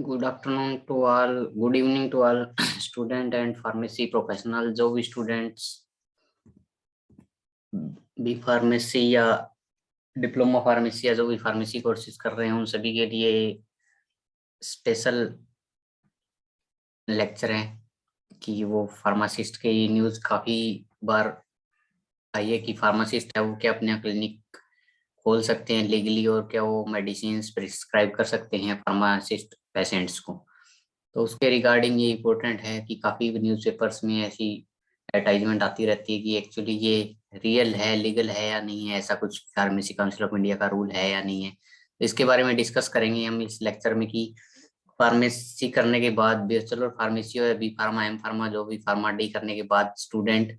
Good afternoon to all, good evening to all student and pharmacy professional. जो भी students B pharmacy या diploma pharmacy या जो भी फार्मेसी कोर्सेज कर रहे हैं उन सभी के लिए स्पेशल लेक्चर है कि वो फार्मासिस्ट के न्यूज़ काफ़ी बार आई है कि फार्मासिस्ट है वो क्या अपना क्लिनिक खोल सकते हैं लीगली और क्या वो मेडिसिन प्रिस्क्राइब कर सकते हैं फार्मासिस्ट पेशेंट्स को। तो उसके रिगार्डिंग ये इम्पोर्टेंट है कि काफ़ी न्यूज़पेपर्स में ऐसी एडवर्टाइजमेंट आती रहती है कि एक्चुअली ये रियल है, लीगल है या नहीं है, ऐसा कुछ फार्मेसी काउंसिल ऑफ इंडिया का रूल है या नहीं है। तो इसके बारे में डिस्कस करेंगे हम इस लेक्चर में कि फार्मेसी करने के बाद बैचलर फार्मेसी और बी फार्मा एम फार्मा जो भी फार्मा डी करने के बाद स्टूडेंट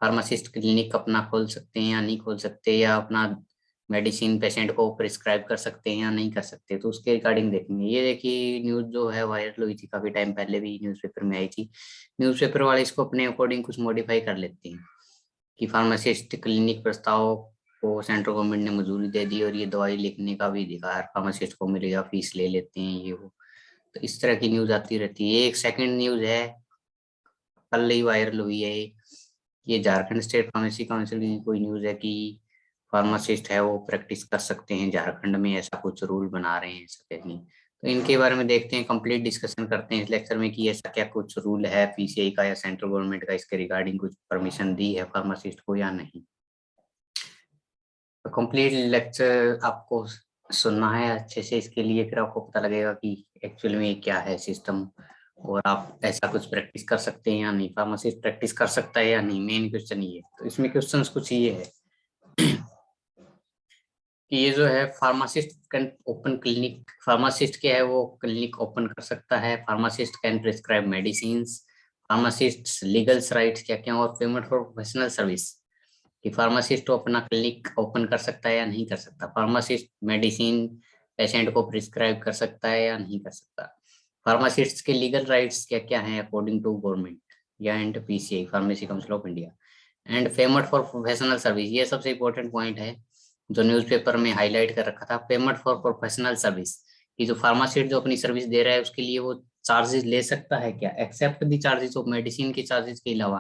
फार्मासिस्ट क्लिनिक अपना खोल सकते हैं या नहीं खोल सकते, या अपना मेडिसिन पेशेंट को प्रिस्क्राइब कर सकते हैं या नहीं कर सकते। तो उसके रिगार्डिंग देखेंगे। ये देखिए न्यूज़ जो है वायरल हुई थी काफी टाइम पहले, भी न्यूज़पेपर में आई थी। न्यूज़पेपर वाले इसको अपने अकॉर्डिंग कुछ मॉडिफाई कर लेते हैं कि फार्मासिस्ट क्लिनिक प्रस्ताव को सेंट्रल गवर्नमेंट ने मंजूरी दे दी और ये दवाई लिखने का भी अधिकार फार्मासिस्ट को मिलेगा, फीस ले लेते हैं ये वो। तो इस तरह की न्यूज आती रहती है। एक सेकंड न्यूज है, कल ही वायरल हुई है। ये झारखंड स्टेट फार्मेसी काउंसिल की कोई न्यूज है कि फार्मासिस्ट है वो प्रैक्टिस कर सकते हैं झारखंड में, ऐसा कुछ रूल बना रहे हैं ऐसा कहीं। तो इनके बारे में देखते हैं, कंप्लीट डिस्कशन करते हैं इस लेक्चर में कि ऐसा क्या कुछ रूल है पीसीआई का या सेंट्रल गवर्नमेंट का, इसके रिगार्डिंग कुछ परमिशन दी है फार्मासिस्ट को या नहीं। तो कंप्लीट लेक्चर आपको सुनना है अच्छे से, इसके लिए फिर आपको पता लगेगा कि एक्चुअल में क्या है सिस्टम और आप ऐसा कुछ प्रैक्टिस कर सकते हैं या नहीं, फार्मासिस्ट प्रैक्टिस कर सकता है या नहीं। मेन क्वेश्चन ये। तो इसमें क्वेश्चंस कुछ ये है कि ये जो है pharmacist can open clinic, pharmacist क्या है वो क्लिनिक ओपन कर सकता है। Pharmacist can prescribe medicine, pharmacist legal rights क्या क्या, और पेमेंट फॉर प्रोफेशनल सर्विस कि फार्मासिस्ट तो अपना क्लिनिक ओपन कर सकता है या नहीं कर सकता। फार्मासिस्ट मेडिसिन पेशेंट को प्रिस्क्राइब कर सकता है या नहीं कर सकता। फार्मासिस्ट के लीगल राइट्स क्या क्या हैं अकॉर्डिंग टू गवर्नमेंट या and PCI pharmacy council of India. And payment for professional service, ये सबसे इम्पोर्टेंट पॉइंट है जो न्यूज़पेपर में हाईलाइट कर रखा था। पेमेंट फॉर प्रोफेशनल सर्विस कि जो फार्मासिस्ट जो अपनी सर्विस दे रहा है उसके लिए वो चार्जेस ले सकता है क्या, except the charges of medicine के चार्जेस के अलावा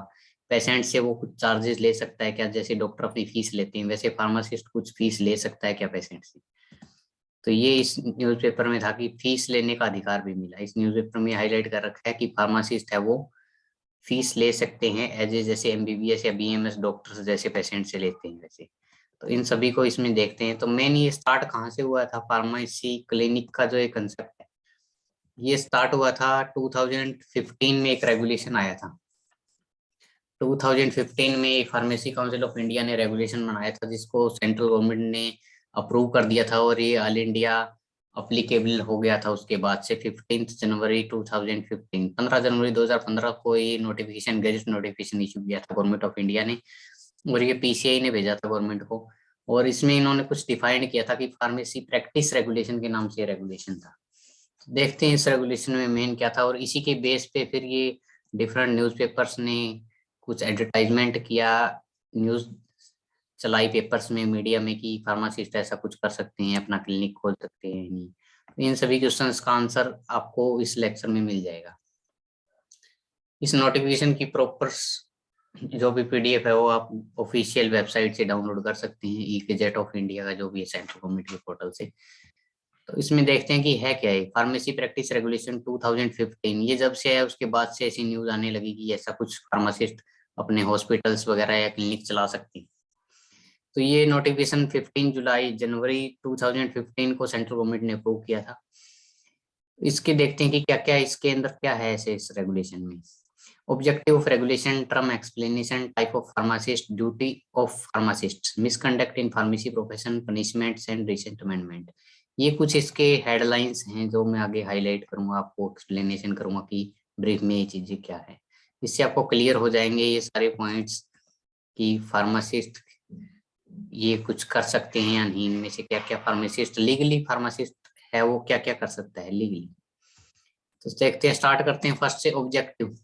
पेशेंट से वो कुछ चार्जेस ले सकता है क्या। जैसे डॉक्टर अपनी फीस लेते हैं वैसे फार्मासिस्ट कुछ फीस ले सकता है क्या पेशेंट से। तो ये इस न्यूज़पेपर में था कि फीस लेने का अधिकार भी मिला। इस न्यूज़पेपर में हाईलाइट कर रखा है कि फार्मासिस्ट है वो फीस ले सकते हैं एज ए, जैसे एमबीबीएस या बीएमएस डॉक्टर जैसे पेशेंट से लेते हैं वैसे। तो इन सभी को इसमें देखते हैं। तो मेन ये स्टार्ट कहाँ से हुआ था, फार्मेसी क्लिनिक का जो एक कंसेप्ट है ये स्टार्ट हुआ था 2015 में। एक रेगुलेशन आया था 2015 में, फार्मेसी काउंसिल ऑफ इंडिया ने रेगुलेशन बनाया था जिसको सेंट्रल गवर्नमेंट ने अप्रूव कर दिया था और ये ऑल इंडिया अप्लीकेबल हो गया था उसके बाद से। 15 जनवरी 2015, 15 जनवरी 2015 को ये नोटिफिकेशन, गैजेट नोटिफिकेशन इशू किया था गवर्नमेंट ऑफ इंडिया ने, और ये पीसीआई ने भेजा था गवर्नमेंट को। और इसमें इन्होंने कुछ डिफाइन किया था कि फार्मेसी प्रैक्टिस रेगुलेशन के नाम से रेगुलेशन था। देखते हैं इस रेगुलेशन में मेन क्या था, और इसी के बेस पे फिर ये डिफरेंट न्यूज़पेपर्स ने कुछ एडवर्टाइजमेंट किया, न्यूज़ चलाई पेपर्स में, मीडिया में कि फार्मासिस्ट ऐसा कुछ कर सकते हैं, अपना क्लिनिक खोल सकते हैं नहीं। तो इन सभी क्वेश्चंस का आंसर आपको इस लेक्चर में मिल जाएगा। इस नोटिफिकेशन की प्रॉपर जो भी पीडीएफ है वो आप ऑफिशियल वेबसाइट से डाउनलोड कर सकते हैं, ई गजेट ऑफ इंडिया का जो भी है सेंट्रल गवर्नमेंट के पोर्टल से। तो इसमें देखते हैं कि है क्या है फार्मेसी प्रैक्टिस रेगुलेशन 2015। ये जब से है उसके बाद से ऐसी न्यूज आने लगी कि ऐसा कुछ फार्मासिस्ट अपने हॉस्पिटल्स वगैरह या क्लिनिक चला सकते हैं। तो ये नोटिफिकेशन 15 जुलाई जनवरी 2015 को सेंट्रल गवर्नमेंट ने अप्रूव किया था। इसके देखते हैं कि क्या क्या इसके अंदर क्या है ऐसे इस रेगुलेशन में। Objective of regulation, term explanation, type of pharmacist, duty of pharmacist, misconduct in pharmacy profession, punishments and recent amendment. ये कुछ इसके हेडलाइंस हैं जो मैं आगे हाईलाइट करूंगा, आपको एक्सप्लेनेशन करूंगा कि ब्रीफ में ये चीजें क्या है। इससे आपको क्लियर हो जाएंगे ये सारे पॉइंट्स कि फार्मासिस्ट ये कुछ कर सकते हैं या नहीं, इनमें से क्या क्या फार्मासिस्ट लीगली फार्मासिस्ट है वो क्या क्या कर सकता है लीगली। तो देखते हैं, स्टार्ट करते हैं फर्स्ट से ऑब्जेक्टिव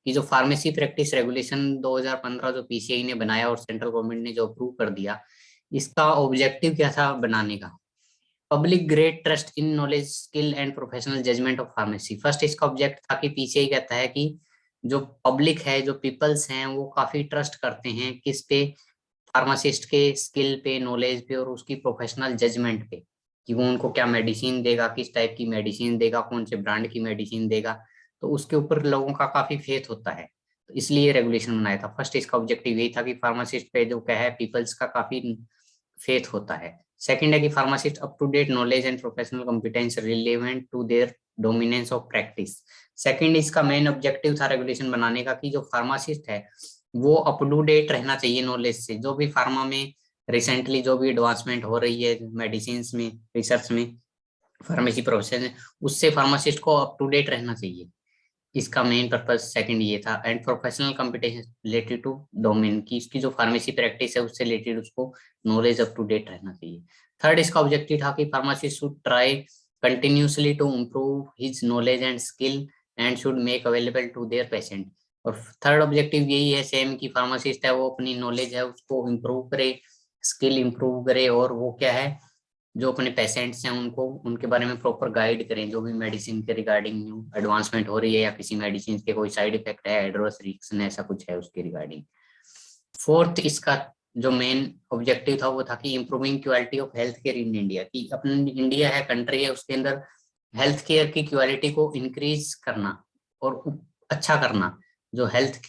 कि जो फार्मेसी प्रैक्टिस रेगुलेशन 2015 जो पीसीआई ने बनाया और सेंट्रल गवर्नमेंट ने जो अप्रूव कर दिया, इसका ऑब्जेक्टिव क्या था बनाने का। Public great trust in knowledge skill and professional judgement of pharmacy. First इसका ऑब्जेक्ट था कि पीछे ही कहता है कि जो पब्लिक है, जो पीपल्स हैं, वो काफी ट्रस्ट करते हैं किस पे, फार्मासिस्ट के स्किल पे, नॉलेज पे और उसकी प्रोफेशनल जजमेंट पे, कि वो उनको क्या मेडिसिन देगा, किस टाइप की मेडिसिन देगा, कौन से ब्रांड की मेडिसिन देगा, तो उसके ऊपर लोगों का काफी फेथ होता है। तो इसलिए रेगुलेशन बनाया था। फर्स्ट इसका ऑब्जेक्टिव यही था कि फार्मासिस्ट पे जो क्या है, पीपल्स का काफी फेथ होता है। सेकंड है कि pharmacist up to date knowledge and professional competence relevant to their dominance of practice. Second इसका मेन ऑब्जेक्टिव था रेगुलेशन बनाने का कि जो फार्मासिस्ट है वो अप टू डेट रहना चाहिए नॉलेज से। जो भी फार्मा में रिसेंटली जो भी एडवांसमेंट हो रही है मेडिसिन में, रिसर्च में, फार्मेसी प्रोफेशन में, उससे फार्मासिस्ट को अप टू डेट रहना चाहिए। इसका मेन पर्पज सेकंड ये था। And professional competition related to domain, की इसकी जो फार्मेसी प्रैक्टिस है उससे रिलेटेड उसको नॉलेज अप टू डेट रहना चाहिए। थर्ड इसका ऑब्जेक्टिव था कि pharmacist should try continuously to improve his knowledge and skill and should make available to their patient. और थर्ड ऑब्जेक्टिव यही है सेम, कि फार्मासिस्ट है वो अपनी नॉलेज है उसको इम्प्रूव करे, स्किल इम्प्रूव करे, और वो क्या है, जो अपने पेशेंट्स हैं उनको उनके बारे में प्रॉपर गाइड करें। जो भी मेडिसिन के रिगार्डिंग न्यू एडवांसमेंट हो रही है या किसी मेडिसिन के कोई साइड इफेक्ट है, एडवर्स रिएक्शन ऐसा कुछ है उसके रिगार्डिंग। फोर्थ इसका जो मेन ऑब्जेक्टिव था वो था कि improving quality of health care in India, की अपनी इंडिया है, कंट्री है, उसके अंदर हेल्थ केयर की क्वालिटी को इंक्रीज करना और अच्छा करना। जो हेल्थ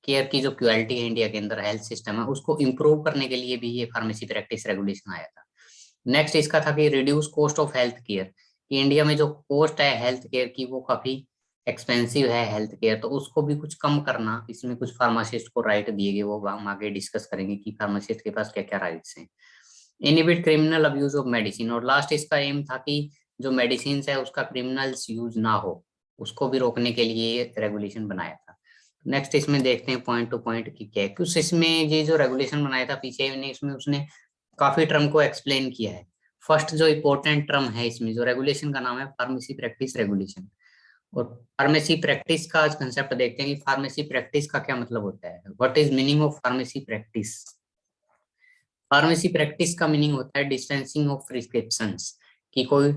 केयर की जो क्वालिटी है इंडिया के अंदर, हेल्थ सिस्टम है, उसको इम्प्रूव करने के लिए भी ये फार्मेसी प्रैक्टिस रेगुलेशन आया था। नेक्स्ट इसका था कि reduce cost of health care, कि इंडिया में जो कॉस्ट है हेल्थ केयर की वो काफी एक्सपेंसिव है हेल्थ केयर, तो उसको भी कुछ कम करना। इसमें कुछ फार्मासिस्ट को राइट दिए गए, वो हम आगे डिस्कस करेंगे कि फार्मासिस्ट के पास क्या क्या राइट्स हैं। Inhibit criminal abuse of medicine, और लास्ट इसका एम था कि जो मेडिसिन है उसका क्रिमिनल्स यूज ना हो, उसको भी रोकने के लिए रेगुलेशन बनाया था। नेक्स्ट इसमें देखते हैं पॉइंट टू पॉइंट की क्या है। कुछ इसमें ये जो रेगुलेशन बनाया था पीछे इसमें उसने काफी टर्म को एक्सप्लेन किया है। फर्स्ट जो इम्पोर्टेंट टर्म है इसमें जो रेगुलेशन का नाम है फार्मेसी प्रैक्टिस रेगुलेशन। और फार्मेसी प्रैक्टिस का आज कंसेप्ट देखते हैं कि फार्मेसी प्रैक्टिस का क्या मतलब होता है। What is meaning of pharmacy practice. Pharmacy practice का मीनिंग होता है डिस्पेंसिंग ऑफ प्रिस्क्रिप्शंस, कि कोई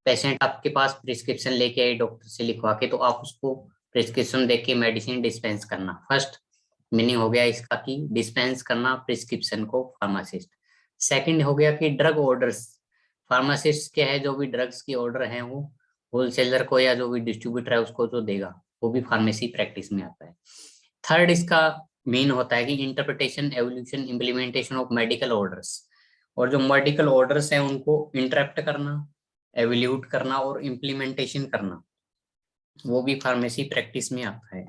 पेशेंट आपके पास प्रिस्क्रिप्शन लेके आए डॉक्टर से लिखवा के, तो आप उसको प्रिस्क्रिप्शन देख के मेडिसिन डिस्पेंस करना। फर्स्ट मीनिंग हो गया इसका कि डिस्पेंस करना प्रिस्क्रिप्शन को फार्मासिस्ट। सेकंड हो गया कि ड्रग ऑर्डर्स, फार्मासिस्ट क्या है, जो भी ड्रग्स की ऑर्डर है वो होलसेलर को या जो भी डिस्ट्रीब्यूटर है उसको जो देगा, वो भी फार्मेसी प्रैक्टिस में आता है। थर्ड इसका मेन होता है कि interpretation, evolution, implementation of medical orders, और जो मेडिकल ऑर्डर्स हैं उनको इंटरप्ट करना, एवोल्यूट करना और इम्प्लीमेंटेशन करना, वो भी फार्मेसी प्रैक्टिस में आता है।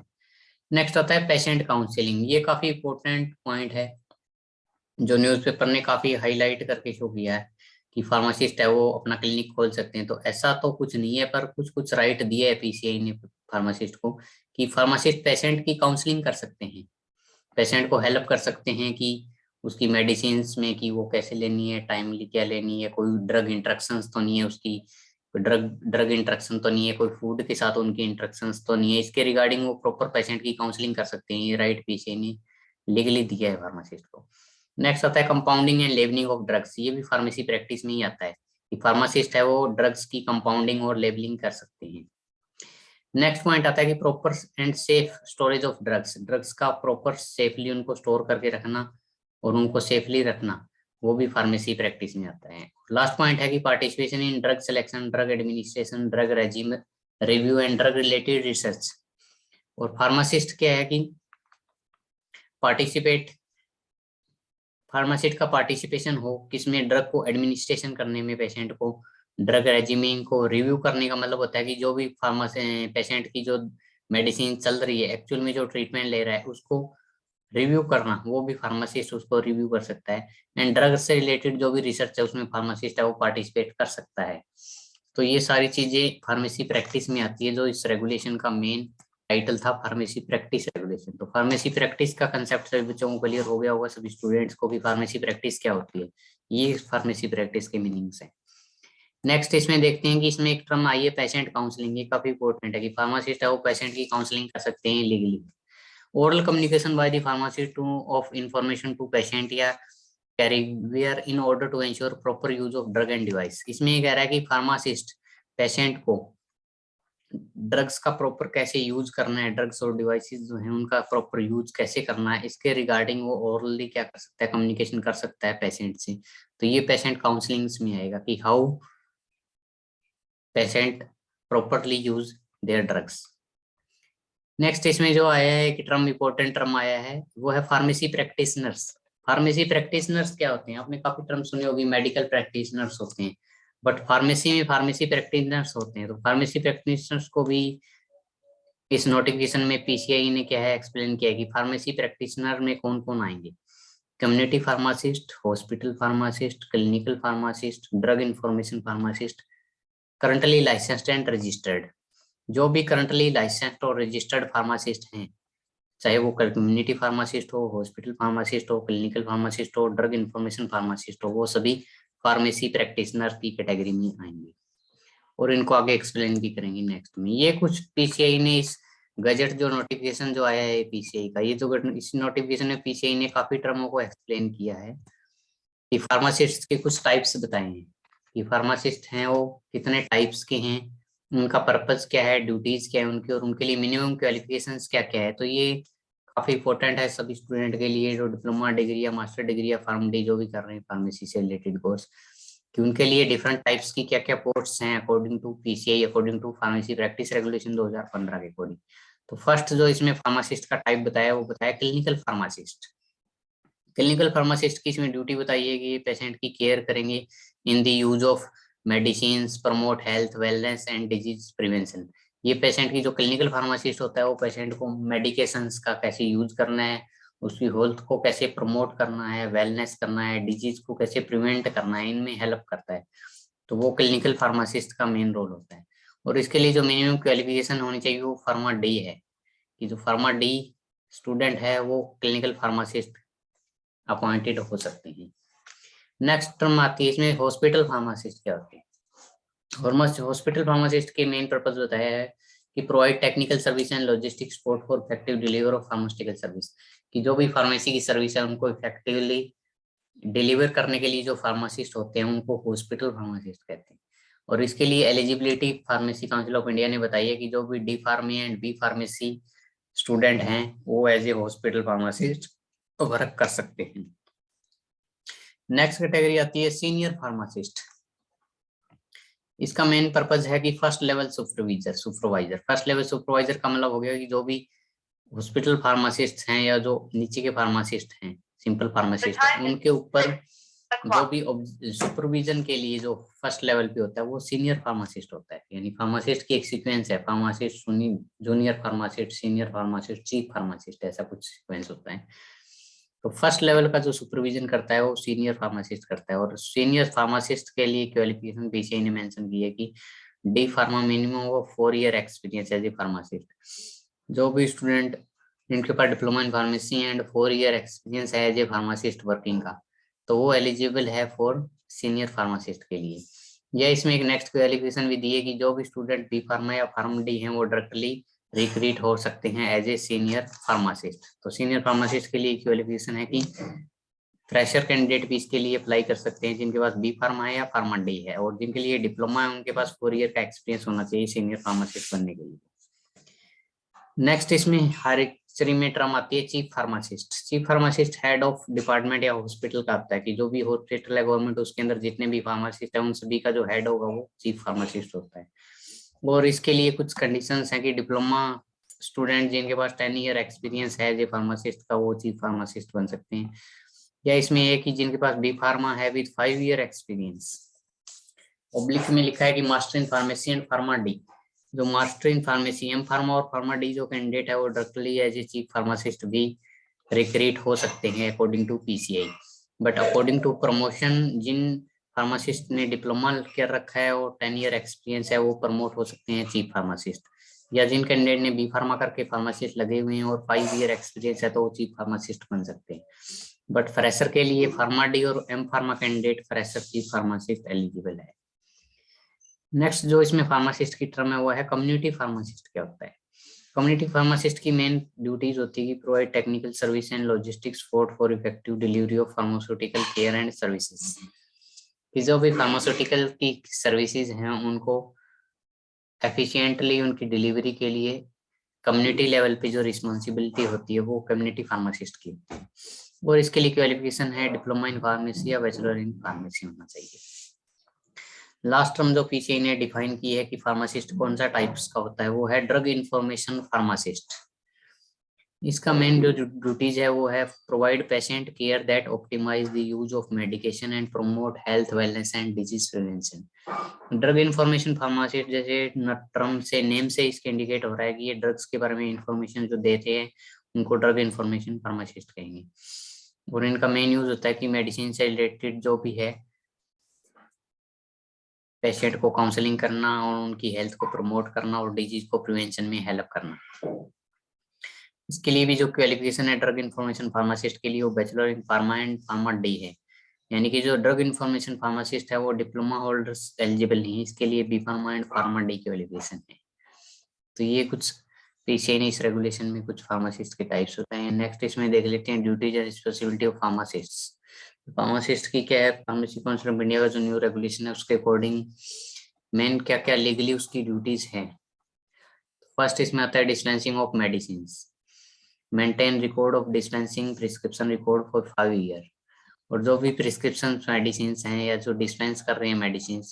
नेक्स्ट आता है पेशेंट काउंसलिंग। ये काफी इंपॉर्टेंट पॉइंट है जो न्यूज़पेपर ने काफी हाईलाइट करके शो किया है, कि फार्मासिस्ट है वो अपना क्लिनिक खोल सकते हैं। तो ऐसा तो कुछ नहीं है, पर कुछ कुछ राइट दिए है पीसीआई ने फार्मासिस्ट को, कि फार्मासिस्ट पेशेंट की काउंसलिंग कर सकते हैं, पेशेंट को हेल्प कर सकते हैं कि उसकी मेडिसिन में कि वो कैसे लेनी है, टाइमली क्या लेनी है, कोई ड्रग इंट्रक्शंस तो नहीं है उसकी, ड्रग ड्रग इंट्रक्शन तो नहीं है, कोई फूड के साथ उनकी इंट्रक्शंस तो नहीं है, इसके रिगार्डिंग वो प्रॉपर पेशेंट की काउंसलिंग कर सकते हैं। ये राइट पीसीआई ने लीगली दिया है फार्मासिस्ट को। नेक्स्ट आता है compounding and labelling of drugs. ये भी फार्मेसी प्रैक्टिस में ही आता है कि फार्मासिस्ट है वो ड्रग्स की कंपाउंडिंग और लेबलिंग कर सकते हैं। नेक्स्ट पॉइंट आता है कि proper and safe storage of drugs, drugs का प्रॉपर सेफली उनको स्टोर करके रखना और उनको सेफली रखना, वो भी फार्मेसी प्रैक्टिस में आता है। लास्ट पॉइंट है कि participation in drug selection, drug administration, drug regime review and drug related research. और फार्मासिस्ट क्या है कि पार्टिसिपेट, फार्मासिस्ट का पार्टिसिपेशन हो किसमें, ड्रग को एडमिनिस्ट्रेशन करने में, पेशेंट को ड्रग रेजिमिंग को रिव्यू करने का मतलब होता है कि जो भी फार्मासी पेशेंट की जो मेडिसिन चल रही है, एक्चुअल में जो ट्रीटमेंट ले रहा है उसको रिव्यू करना, वो भी फार्मासिस्ट उसको रिव्यू कर सकता है। एंड ड्रग से रिलेटेड जो भी रिसर्च है उसमें फार्मासिस्ट है वो पार्टिसिपेट कर सकता है। तो ये सारी चीजें फार्मेसी प्रैक्टिस में आती है, जो इस रेगुलेशन का मेन टाइटल था फार्मेसी प्रैक्टिस रेगुलेशन। तो फार्मेसी प्रैक्टिस का कंसेप्ट सभी बच्चों को क्लियर हो गया होगा, सभी स्टूडेंट्स को भी फार्मेसी प्रैक्टिस क्या होती है, ये फार्मेसी प्रैक्टिस के मीनिंग्स है। नेक्स्ट इसमें देखते हैं कि इसमें एक टर्म आई है पेशेंट काउंसलिंग। ये काफी इंपॉर्टेंट है कि फार्मासिस्ट है वो पेशेंट की काउंसलिंग कर सकते हैं legally. Oral communication by the pharmacist to of information to patient, या carrier in order to ensure proper use of drug and device. इसमें ये कह रहा है कि फार्मासिस्ट पेशेंट को ड्रग्स का प्रॉपर कैसे यूज करना है, ड्रग्स और डिवाइसेस जो है उनका प्रॉपर यूज कैसे करना है, इसके रिगार्डिंग वो ओरली क्या कर सकता है, कम्युनिकेशन कर सकता है पेशेंट से। तो ये पेशेंट काउंसलिंग में आएगा कि how patient properly use their drugs. Next इसमें जो आया है कि टर्म, इंपॉर्टेंट टर्म आया है वो है फार्मेसी प्रैक्टिशनर्स। फार्मेसी प्रैक्टिशनर्स क्या होते हैं, आपने काफी टर्म सुने होगी, मेडिकल प्रैक्टिशनर्स होते हैं, बट फार्मेसी में फार्मेसी प्रैक्टिशनर्स होते हैं। तो फार्मेसी प्रैक्टिशनर्स को भी इस नोटिफिकेशन में पीसीआई ने क्या है एक्सप्लेन किया है कि फार्मेसी प्रैक्टिशनर में कौन कौन आएंगे। Community pharmacist, hospital pharmacist, clinical pharmacist, drug information pharmacist, currently licensed and registered. जो भी करंटली लाइसेंस्ड और रजिस्टर्ड फार्मासिस्ट हैं, चाहे वो कम्युनिटी फार्मासिस्ट हो, हॉस्पिटल फार्मासिस्ट हो, क्लिनिकल फार्मासिस्ट हो, ड्रग इंफॉर्मेशन फार्मासिस्ट हो, वो सभी फार्मेसी प्रैक्टिशनर की कैटेगरी में आएंगे और इनको आगे एक्सप्लेन भी करेंगे नेक्स्ट में। ये कुछ पीसीआई ने इस गजट जो नोटिफिकेशन जो आया है पीसीआई का, ये जो इस नोटिफिकेशन में पीसीआई ने काफी टर्मों को एक्सप्लेन किया है कि फार्मासिस्ट के कुछ टाइप्स बताए हैं कि फार्मासिस्ट हैं वो कितने टाइप्स के हैं, उनका पर्पस क्या है, ड्यूटीज क्या है उनकी, और उनके लिए मिनिमम क्वालिफिकेशंस क्या क्या है। तो ये काफी इंपॉर्टेंट है सभी स्टूडेंट के लिए जो डिप्लोमा डिग्री या मास्टर डिग्री या फार्म डी जो भी कर रहे हैं फार्मेसी से रिलेटेड कोर्स, कि उनके लिए डिफरेंट टाइप्स की क्या क्या पोस्ट्स हैं according to PCI, according to pharmacy practice regulation 2015 के अकॉर्डिंग। तो फर्स्ट जो इसमें फार्मासिस्ट का टाइप बताया वो बताया क्लिनिकल फार्मासिस्ट। क्लिनिकल फार्मासिस्ट की इसमें ड्यूटी बताइए कि पेशेंट की केयर करेंगे in the use of medicine, promote health wellness and disease prevention. ये पेशेंट की जो क्लिनिकल फार्मासिस्ट होता है वो पेशेंट को मेडिकेशंस का कैसे यूज करना है, उसकी हेल्थ को कैसे प्रमोट करना है, वेलनेस करना है, डिजीज को कैसे प्रिवेंट करना है, इनमें हेल्प करता है। तो वो क्लिनिकल फार्मासिस्ट का मेन रोल होता है। और इसके लिए जो मिनिमम क्वालिफिकेशन होनी चाहिए वो फार्मा डी है, कि जो फार्मा डी स्टूडेंट है वो क्लिनिकल फार्मासिस्ट अपॉइंटेड हो सकते हैं। नेक्स्ट टर्म आती है इसमें हॉस्पिटल फार्मासिस्ट क्या होते हैं। हॉस्पिटल फार्मासिस्ट के मेन पर्पस बताया है कि provide technical service and logistic support for effective deliver of pharmaceutical service, कि जो भी फार्मेसी की सर्विस है उनको इफेक्टिवली डिलीवर करने के लिए जो फार्मासिस्ट होते हैं उनको हॉस्पिटल फार्मासिस्ट कहते हैं। और इसके लिए eligibility pharmacy council of India ने बताई है कि जो भी D pharm and B pharmacy student हैं वो as a hospital pharmacist work कर सकते हैं। नेक्स्ट कैटेगरी आती है सीनियर फार्मासिस्ट। इसका मेन पर्पस है कि first level supervisor. First level supervisor का मतलब हो गया कि जो भी हॉस्पिटल फार्मासिस्ट हैं या जो नीचे के फार्मासिस्ट हैं, सिंपल फार्मासिस्ट, उनके ऊपर जो भी सुपरविजन के लिए जो फर्स्ट लेवल पे होता है वो सीनियर फार्मासिस्ट होता है। यानी फार्मासिस्ट की एक सीक्वेंस है, pharmacist, junior pharmacist, senior pharmacist, chief pharmacist, ऐसा कुछ सीक्वेंस होता है। तो फर्स्ट लेवल का जो सुपरविजन करता है वो सीनियर फार्मासिस्ट करता है। और सीनियर फार्मासिस्ट के लिए क्वालिफिकेशन पीसीआई ने मेंशन की है कि डी फार्मा मिनिमम वो 4 year experience as a pharmacist. जो भी स्टूडेंट जिनके पास diploma in pharmacy and 4 year experience है एज ए फार्मासिस्ट वर्किंग का, तो वो एलिजिबल है फॉर सीनियर फार्मासिस्ट के लिए। या इसमें एक नेक्स्ट क्वालिफिकेशन भी दी है कि जो भी स्टूडेंट बी फार्मा या फार्म डी है वो डायरेक्टली रिक्रूट हो सकते हैं एज ए सीनियर फार्मासिस्ट। तो सीनियर फार्मासिस्ट के लिए क्वालिफिकेशन है कि फ्रेशर कैंडिडेट भी इसके लिए अप्लाई कर सकते हैं जिनके पास बी फार्मा है या फार्मा डी है, और जिनके लिए डिप्लोमा है उनके पास 4 ईयर का एक्सपीरियंस होना चाहिए सीनियर फार्मासिस्ट बनने के लिए। नेक्स्ट इसमें हायरार्की में टर्म आती है chief pharmacist. Chief pharmacist head of department या हॉस्पिटल का आता है कि जो भी हॉस्पिटल है गवर्नमेंट उसके अंदर जितने भी फार्मासिस्ट है उन सभी का जो हेड होगा वो चीफ फार्मासिस्ट होता है। और इसके लिए कुछ कंडीशंस हैं कि डिप्लोमा स्टूडेंट जिनके पास 10 ईयर एक्सपीरियंस है जो फार्मासिस्ट का वो चीफ फार्मासिस्ट बन सकते हैं। या इसमें एक ही जिनके पास बी फार्मा है विद 5 ईयर एक्सपीरियंस। ऑब्लिक में लिखा है कि master in pharmacy and pharma D, जो master in pharmacy M pharma और फार्मा डी जो कैंडिडेट है वो directly as a chief pharmacist भी रिक्रूट हो सकते हैं according to PCI. But according to promotion जिन फार्मासिस्ट ने डिप्लोमा कर रखा है और 10 ईयर एक्सपीरियंस है वो प्रमोट हो सकते हैं चीफ फार्मासिस्ट। या जिन कैंडिडेट ने बी फार्मा करके फार्मासिस्ट लगे हुए हैं और 5 ईयर एक्सपीरियंस है तो वो चीफ फार्मासिस्ट बन सकते हैं। बट फ्रेशर के लिए फार्मा डी और M pharma candidate fresher chief pharmacist eligible है। नेक्स्ट जो इसमें फार्मासिस्ट की टर्म है वो है कम्युनिटी फार्मासिस्ट क्या होता है। कम्युनिटी फार्मासिस्ट की मेन ड्यूटीज होती है कि provide technical service and logistics support for effective delivery of pharmaceutical care and services. कि जो भी फार्मास्यूटिकल की सर्विसेज हैं उनको एफिशिएंटली उनकी डिलीवरी के लिए कम्युनिटी लेवल पे जो रिस्पॉन्सिबिलिटी होती है वो कम्युनिटी फार्मासिस्ट की होती है, और इसके लिए क्वालिफिकेशन है डिप्लोमा इन फार्मेसी या बैचलर इन फार्मेसी होना चाहिए। लास्ट टर्म जो पीसीआई ने डिफाइन की है कि फार्मासिस्ट कौन सा टाइप्स का होता है वो है ड्रग इंफॉर्मेशन फार्मासिस्ट। इसका मेन जो ड्यूटीज है वो है provide patient care that optimise the use of medication and promote health wellness and disease prevention. Drug information pharmacist जैसे टर्म से नेम से इसके इंडिकेट हो रहा है कि ये ड्रग्स के बारे में इंफॉर्मेशन जो देते हैं उनको ड्रग इंफॉर्मेशन फार्मासिस्ट कहेंगे, और इनका मेन यूज होता है कि मेडिसिन से रिलेटेड जो भी है पेशेंट को काउंसलिंग करना और उनकी हेल्थ को प्रमोट करना और डिजीज को प्रिवेंशन में हेल्प करना। इसके लिए भी जो क्वालिफिकेशन है ड्रग इंफॉर्मेशन फार्मासिस्ट के लिए वो bachelor in pharma and pharma D है, यानी कि जो ड्रग इंफॉर्मेशन फार्मासिस्ट है वो डिप्लोमा होल्डर्स एलिजिबल नहीं, इसके लिए B pharma and pharma D qualification है। तो ये कुछ पीसीआई इस रेगुलेशन में कुछ फार्मासिस्ट के टाइप्स होते हैं। नेक्स्ट इसमें देख लेते हैं duties and responsibility of pharmacist. Pharmacist की क्या है, फार्मेसी काउंसिल ऑफ इंडिया का जो न्यू रेगुलेशन है उसके अकॉर्डिंग मेन क्या क्या लीगली उसकी ड्यूटीज है। फर्स्ट इसमें आता है dispensing of medicine, maintain record of dispensing prescription record for 5 year, और जो भी प्रिस्क्रिप्शन मेडिसिन हैं या जो डिस्पेंस कर रहे हैं मेडिसिन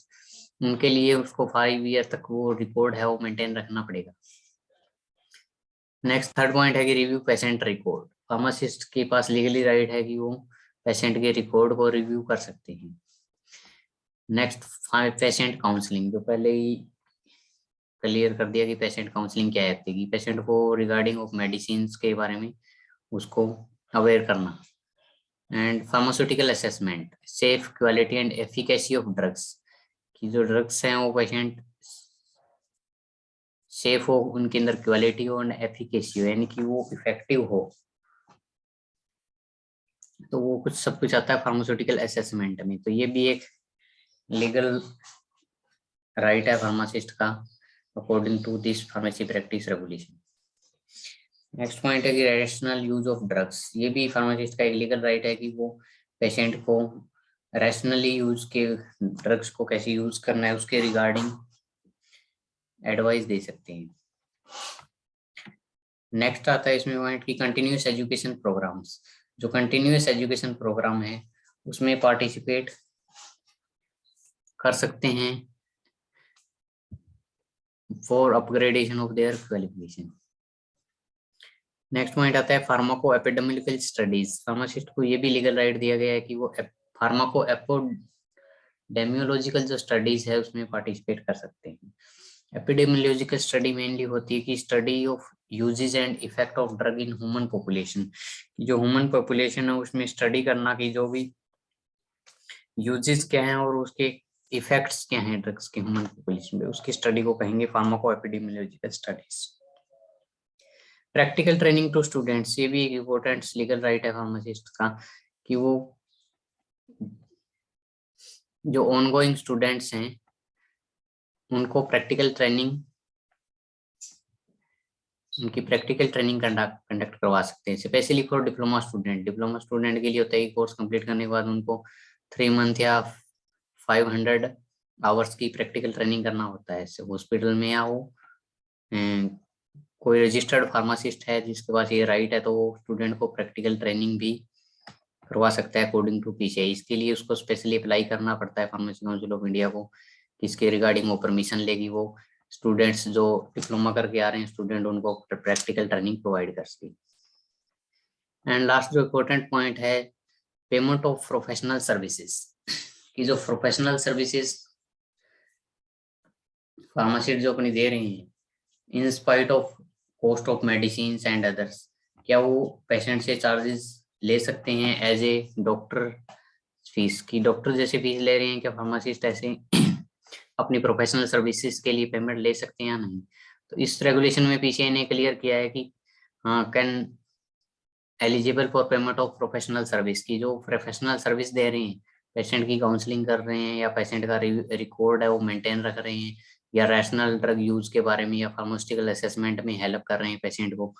उनके लिए उसको 5 ईयर तक वो रिकॉर्ड है वो मेंटेन रखना पड़ेगा। नेक्स्ट थर्ड पॉइंट है कि रिव्यू पेशेंट रिकॉर्ड। फार्मासिस्ट के पास लीगली राइट है कि वो पेशेंट के रिकॉर्ड को रिव्यू कर सकते हैं। नेक्स्ट पेशेंट काउंसलिंग, जो पहले ही क्लियर कर दिया कि पेशेंट काउंसलिंग क्या है, कि पेशेंट को रिगार्डिंग ऑफ मेडिसिन के बारे में उसको अवेयर करना। And pharmaceutical assessment, safe quality and efficacy of drugs, कि जो ड्रग्स हैं वो पेशेंट सेफ हो, उनके अंदर क्वालिटी हो एंड एफिकेसी हो, यानी कि वो इफेक्टिव हो। तो वो कुछ सब कुछ आता है फार्मास्यूटिकल असेसमेंट में। तो ये भी एक लीगल राइट है फार्मासिस्ट का according to this pharmacy practice regulation. Next point है कि रैशनल यूज ऑफ ड्रग्स, ये भी फार्मासिस्ट का एक लीगल राइट है कि वो पेशेंट को रैशनली यूज के ड्रग्स को कैसे यूज करना है उसके रिगार्डिंग एडवाइस दे सकते हैं। नेक्स्ट आता है इसमें पॉइंट की कंटिन्यूस एजुकेशन प्रोग्राम्स, जो कंटिन्यूस एजुकेशन प्रोग्राम है उसमें पार्टिसिपेट कर सकते हैं for upgradation of their qualification. Next point आता है फार्माको एपिडेमिकल स्टडीज। फार्मासिस्ट को ये भी लीगल राइट दिया गया है कि वो फार्माको एपिडेमियोलॉजिकल जो स्टडीज है उसमें पार्टिसिपेट कर सकते हैं। एपिडेमियोलॉजिकल स्टडी मेनली होती है कि study of uses and effect of drug in human population, जो ह्यूमन पॉपुलेशन है उसमें स्टडी करना कि जो भी यूजेस क्या हैं और उसके इफेक्ट्स क्या हैं ड्रग्स के ह्यूमन पॉपुलेशन पे, उसकी स्टडी को कहेंगे pharmacoepidemiological studies. Practical training to students, ये भी एक इम्पोर्टेंट लीगल राइट है फार्मासिस्ट का कि वो जो ऑनगोइंग स्टूडेंट्स हैं उनको प्रैक्टिकल ट्रेनिंग कंडक्ट करवा सकते हैं, specially for diploma student. Diploma student के लिए होता है कोर्स कंप्लीट करने के बाद उनको 3 मंथ या 500 आवर्स की प्रैक्टिकल ट्रेनिंग करना होता है, हॉस्पिटल में या वो कोई रजिस्टर्ड फार्मासिस्ट है जिसके पास ये राइट है तो वो स्टूडेंट को प्रैक्टिकल ट्रेनिंग भी करवा सकता है अकॉर्डिंग टू पीसीआई। इसके लिए उसको स्पेशली अप्लाई करना पड़ता है फार्मेसी काउंसिल ऑफ इंडिया को, इसके रिगार्डिंग वो परमिशन लेगी, वो स्टूडेंट्स जो डिप्लोमा करके आ रहे हैं स्टूडेंट उनको प्रैक्टिकल ट्रेनिंग प्रोवाइड करती है। एंड लास्ट जो इम्पोर्टेंट पॉइंट है पेमेंट ऑफ प्रोफेशनल सर्विसेज, की जो प्रोफेशनल सर्विसेज फार्मासिस्ट जो अपनी दे रही हैं in spite of cost of medicine and others, क्या वो पेशेंट से चार्जेस ले सकते हैं एज ए डॉक्टर फीस, की डॉक्टर जैसे फीस ले रहे हैं क्या फार्मासिस्ट ऐसे अपनी प्रोफेशनल सर्विसेज के लिए पेमेंट ले सकते हैं या नहीं। तो इस रेगुलेशन में पीसीआई ने क्लियर किया है कि हाँ can eligible for payment of professional service, की जो प्रोफेशनल सर्विस दे रहे हैं पेशेंट की काउंसलिंग कर रहे हैं या पेशेंट का रिकॉर्ड है वो मेंटेन रख रहे हैं या रैशनल ड्रग यूज के बारे में या फार्मास्यूटिकल असेसमेंट में हेल्प कर रहे हैं पेशेंट को,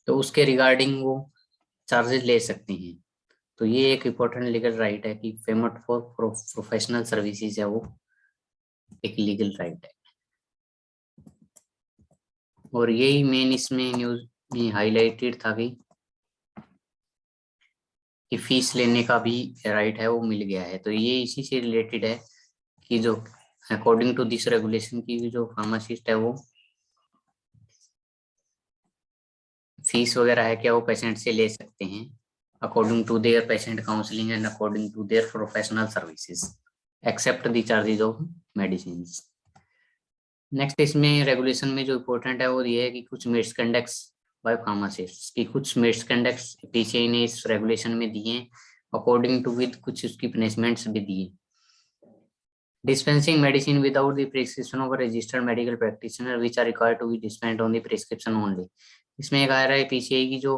तो उसके रिगार्डिंग वो चार्जेस ले सकते हैं। तो ये एक इम्पोर्टेंट लीगल राइट है कि पेमेंट फॉर प्रोफेशनल सर्विसेज है, वो एक लीगल राइट है। और यही मेन इसमें न्यूज में हाईलाइटेड था कि फीस लेने का भी राइट है वो मिल गया है। तो ये इसी से रिलेटेड है कि जो अकॉर्डिंग टू दिस रेगुलेशन की जो फार्मासिस्ट है वो फीस वगैरह है क्या वो पेशेंट से ले सकते हैं according to their patient counselling and according to their professional services except the charges of medicine. Next इसमें रेगुलेशन में जो इम्पोर्टेंट है वो ये है कि कुछ मिसकंडक्ट्स बाय फार्मासिस्ट की कुछ मिसकंडक्ट्स पीसीआई ने इस रेगुलेशन में दिए अकॉर्डिंग टू विद कुछ उसकी पनिशमेंट्स भी दिए। Dispensing medicine without the prescription of a registered medical practitioner which are required to be dispensed on the prescription only। इसमें एक आ रहा है पीसीआई की जो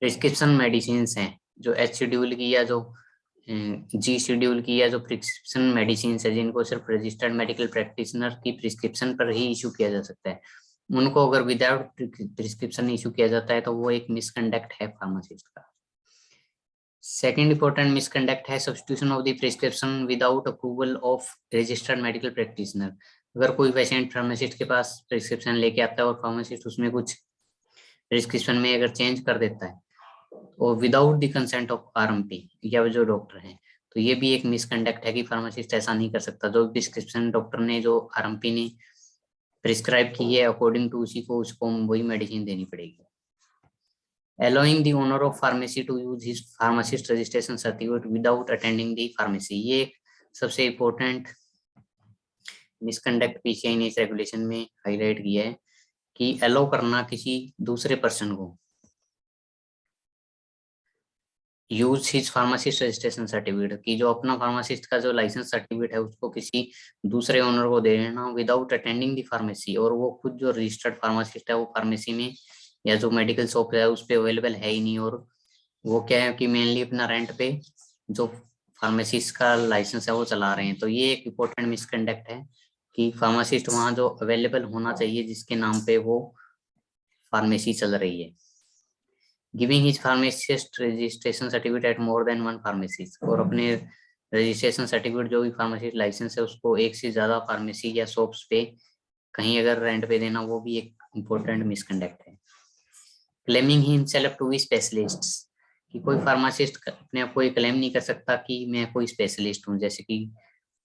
प्रिस्क्रिप्शन मेडिसिन हैं, जो एच शेड्यूल की या जो जी शेड्यूल की या जो प्रिस्क्रिप्शन मेडिसिन है जिनको सिर्फ रजिस्टर्ड मेडिकल प्रैक्टिशनर की प्रिस्क्रिप्शन पर ही इशू किया जा सकता है, उनको अगर विदाउट प्रिस्क्रिप्शन इशू किया जाता है तो वो एक मिसकंडक्ट है फार्मासिस्ट का। सेकेंड इंपॉर्टेंट मिसकंडक्ट है substitution of the prescription without approval of registered medical practitioner. अगर कोई पेशेंट फार्मासिस्ट के पास प्रिस्क्रिप्शन लेके आता है और फार्मासिस्ट उसमें कुछ प्रिस्क्रिप्शन में अगर चेंज कर देता है और without the consent of RMP या जो डॉक्टर है, तो ये भी एक मिसकंडक्ट है कि फार्मासिस्ट ऐसा नहीं कर सकता। जो प्रिस्क्रिप्शन डॉक्टर ने जो आरएमपी ने प्रिस्क्राइब की है अकॉर्डिंग टू उसी को उसको वही मेडिसिन देनी पड़ेगी। Allowing the owner of pharmacy to use his pharmacist registration certificate without attending the pharmacy, ये सबसे इम्पोर्टेंट मिसकंडक्ट पीसीआई ने इस रेगुलेशन में हाईलाइट किया है कि अलाउ करना किसी दूसरे पर्सन को use his pharmacist registration certificate की जो अपना फार्मासिस्ट का जो लाइसेंस सर्टिफिकेट है उसको किसी दूसरे ओनर को दे देना विदाउट अटेंडिंग द फार्मेसी, और वो खुद जो रजिस्टर्ड फार्मासिस्ट है वो फार्मेसी में या जो मेडिकल शॉप है उस पर अवेलेबल है ही नहीं, और वो क्या है कि मेनली अपना रेंट पे जो फार्मेसिस्ट का लाइसेंस है वो चला रहे हैं। तो ये एक इम्पोर्टेंट मिसकंडक्ट है कि फार्मासिस्ट वहाँ जो अवेलेबल होना चाहिए जिसके नाम पे वो फार्मेसी चल रही है। Giving his pharmacist registration certificate at more than one pharmacies, और अपने रजिस्ट्रेशन सर्टिफिकेट जो भी फार्मेसिस्ट लाइसेंस है उसको एक से ज्यादा फार्मेसी या शॉप्स पे कहीं अगर रेंट पे देना, वो भी एक इम्पोर्टेंट मिसकंडक्ट है। Claiming himself to be specialist, कि कोई फार्मासिस्ट अपने आप को ये क्लेम नहीं कर सकता कि मैं कोई स्पेशलिस्ट हूँ, जैसे कि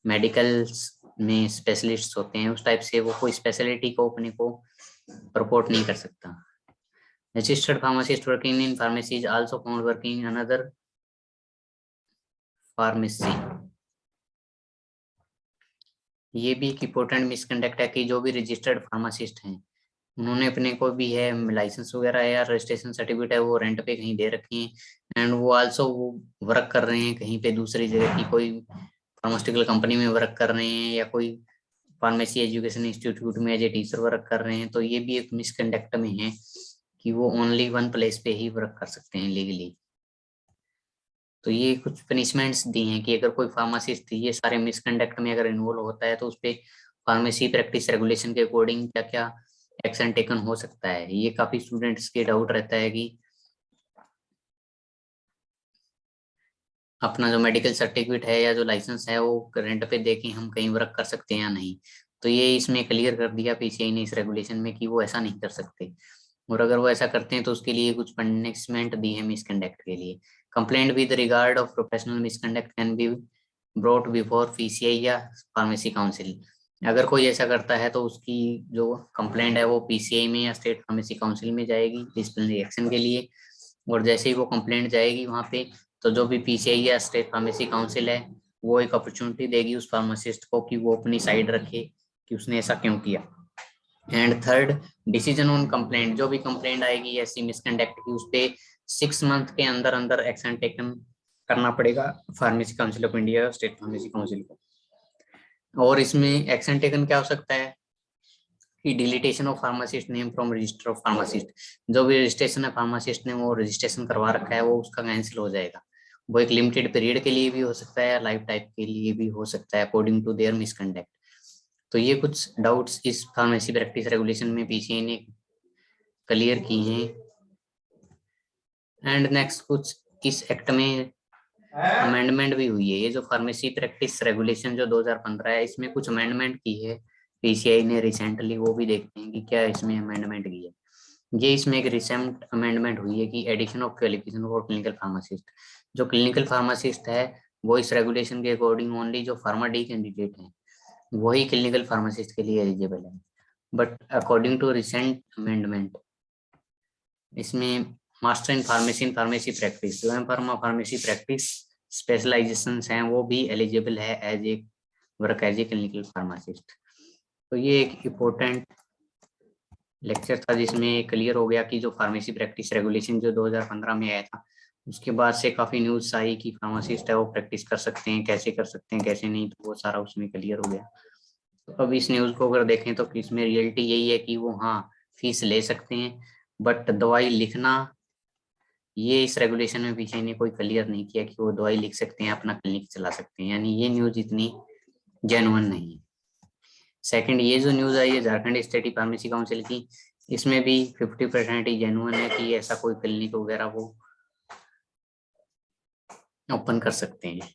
मेडिकल में स्पेशलिस्ट होते हैं उस टाइप से वो कोई स्पेशलिटी को अपने को प्रपोर्ट नहीं कर सकता। Registered pharmacist working in pharmacy is also found working in another pharmacy, ये भी एक इम्पोर्टेंट मिसकंडक्ट है कि जो भी रजिस्टर्ड फार्मासिस्ट हैं उन्होंने अपने को भी है लाइसेंस वगैरह या रजिस्ट्रेशन सर्टिफिकेट है वो रेंट पे कहीं दे रखे हैं एंड वो आल्सो वो वर्क कर रहे हैं कहीं पे दूसरी जगह की कोई फार्मास्यूटिकल कंपनी में वर्क कर रहे हैं या कोई फार्मेसी एजुकेशन इंस्टीट्यूट में एज ए टीचर वर्क कर रहे हैं, तो ये भी एक मिसकंडक्ट में है कि वो ओनली वन प्लेस पे ही वर्क कर सकते हैं लीगली। तो ये कुछ पनिशमेंट्स दी हैं कि अगर कोई फार्मासिस्ट ये सारे मिसकंडक्ट में अगर इन्वॉल्व होता है तो उस पर फार्मेसी प्रैक्टिस रेगुलेशन के अकॉर्डिंग क्या क्या एक्शन टेकन हो सकता है। ये काफी स्टूडेंट्स के डाउट रहता है कि अपना जो मेडिकल सर्टिफिकेट है या जो लाइसेंस है वो रेंट पे देके हम कहीं वर्क कर सकते हैं या नहीं, तो ये इसमें क्लियर कर दिया पीसीआई ने इस रेगुलेशन में कि वो ऐसा नहीं कर सकते, और अगर वो ऐसा करते हैं तो उसके लिए कुछ पनिशमेंट दी है मिसकंडक्ट के लिए। Complaint with regard of professional misconduct can be brought before PCI या फार्मेसी काउंसिल। अगर कोई ऐसा करता है तो उसकी जो कंप्लेंट है वो पीसीआई में या स्टेट फार्मेसी काउंसिल में जाएगी डिसिप्लिनरी एक्शन के लिए, और जैसे ही वो कंप्लेंट जाएगी वहाँ पे तो जो भी पीसीआई या स्टेट फार्मेसी काउंसिल है वो एक अपॉर्चुनिटी देगी उस फार्मासिस्ट को कि वो अपनी साइड रखे कि उसने ऐसा क्यों किया। And third, decision on complaint, जो भी कंप्लेंट आएगी ऐसी मिसकंडक्ट की उस पर 6 मंथ के अंदर अंदर एक्शन टेकन करना पड़ेगा pharmacy council of India state pharmacy council को। और इसमें एक्शन टेकन क्या हो सकता है कि deletion of pharmacist name from register of pharmacist, जो भी रजिस्ट्रेशन है फार्मासिस्ट ने वो रजिस्ट्रेशन करवा रखा है वो उसका कैंसिल हो जाएगा। वो एक लिमिटेड पीरियड के लिए भी हो सकता है, लाइफ टाइप के लिए भी हो सकता है अकॉर्डिंग टू देयर मिसकंडक्ट। तो ये कुछ डाउट्स इस फार्मेसी प्रैक्टिस रेगुलेशन में पीसीआई ने क्लियर की हैं। एंड नेक्स्ट कुछ इस एक्ट में अमेंडमेंट भी हुई है। ये जो फार्मेसी प्रैक्टिस रेगुलेशन जो 2015 है, इसमें कुछ अमेंडमेंट की है पीसीआई ने रिसेंटली, वो भी देखते हैं कि क्या इसमें अमेंडमेंट की है। ये इसमें एक रिसेंट अमेंडमेंट हुई है कि addition of qualification for clinical pharmacist. जो क्लिनिकल फार्मासिस्ट है वो इस रेगुलेशन के अकॉर्डिंग ओनली जो फार्मा डी कैंडिडेट है वही क्लिनिकल फार्मासिस्ट के लिए एलिजिबल है। But according to recent amendment इसमें मास्टर इन फार्मेसी प्रैक्टिस जो है फार्मेसी प्रैक्टिस स्पेशलाइजेशन हैं वो भी एलिजिबल है as a work as a clinical pharmacist. तो ये एक इम्पोर्टेंट लेक्चर था जिसमें क्लियर हो गया कि जो फार्मेसी प्रैक्टिस रेगुलेशन जो 2015 में आया था उसके बाद से काफी न्यूज आई कि फार्मासिस्ट है वो प्रैक्टिस कर सकते हैं, कैसे कर सकते हैं कैसे नहीं, तो वो सारा उसमें क्लियर हो गया। तो अब इस न्यूज को अगर देखें तो इसमें रियलिटी यही है कि वो हाँ फीस ले सकते हैं, बट दवाई लिखना ये इस रेगुलेशन में पीछे ने कोई क्लियर नहीं किया कि वो दवाई लिख सकते हैं, अपना क्लिनिक चला सकते हैं, यानी ये न्यूज इतनी जेन्युइन नहीं है। सेकंड, ये जो न्यूज आई है झारखंड स्टेट फार्मेसी काउंसिल की, इसमें भी 50% ही जेन्युइन है कि ऐसा कोई क्लिनिक वगैरह वो ओपन कर सकते हैं।